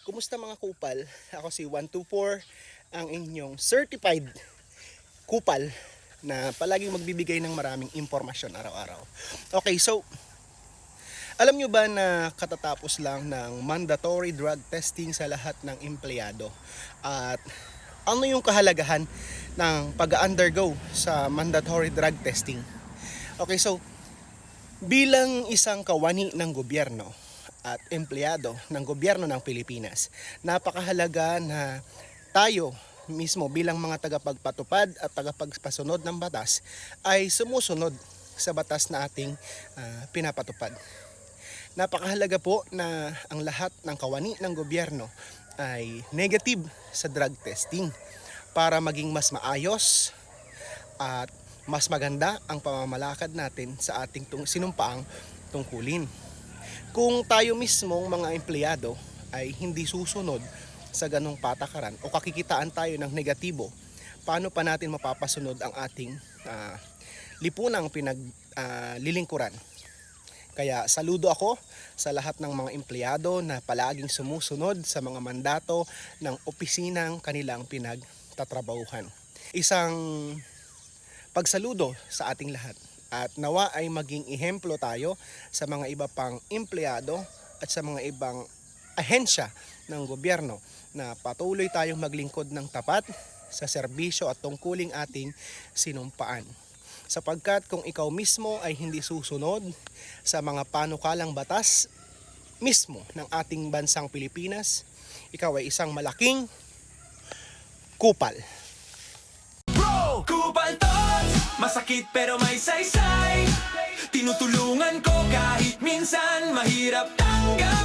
Kumusta mga kupal? Ako si 124, ang inyong certified kupal na palaging magbibigay ng maraming impormasyon araw-araw. Okay, so alam nyo ba na katatapos lang ng mandatory drug testing sa lahat ng empleyado? At ano yung kahalagahan ng pag-undergo sa mandatory drug testing? Okay, so bilang isang kawani ng gobyerno at empleyado ng gobyerno ng Pilipinas, napakahalaga na tayo mismo bilang mga tagapagpatupad at tagapagpasunod ng batas ay sumusunod sa batas na ating pinapatupad. Napakahalaga po na ang lahat ng kawani ng gobyerno ay negative sa drug testing para maging mas maayos at mas maganda ang pamamalakad natin sa ating sinumpaang tungkulin. Kung tayo mismong mga empleyado ay hindi susunod sa ganong patakaran o kakikitaan tayo ng negatibo, paano pa natin mapapasunod ang ating lipunang pinaglilingkuran? Kaya saludo ako sa lahat ng mga empleyado na palaging sumusunod sa mga mandato ng opisinang kanilang pinagtatrabahuhan. Isang pagsaludo sa ating lahat. At nawa ay maging ehemplo tayo sa mga iba pang empleyado at sa mga ibang ahensya ng gobyerno na patuloy tayong maglingkod ng tapat sa serbisyo at tungkuling ating sinumpaan. Sapagkat kung ikaw mismo ay hindi susunod sa mga panukalang batas mismo ng ating bansang Pilipinas, ikaw ay isang malaking kupal. Bro, kupal to! Masakit pero may saysay. Tinutulungan ko kahit minsan mahirap tanggap.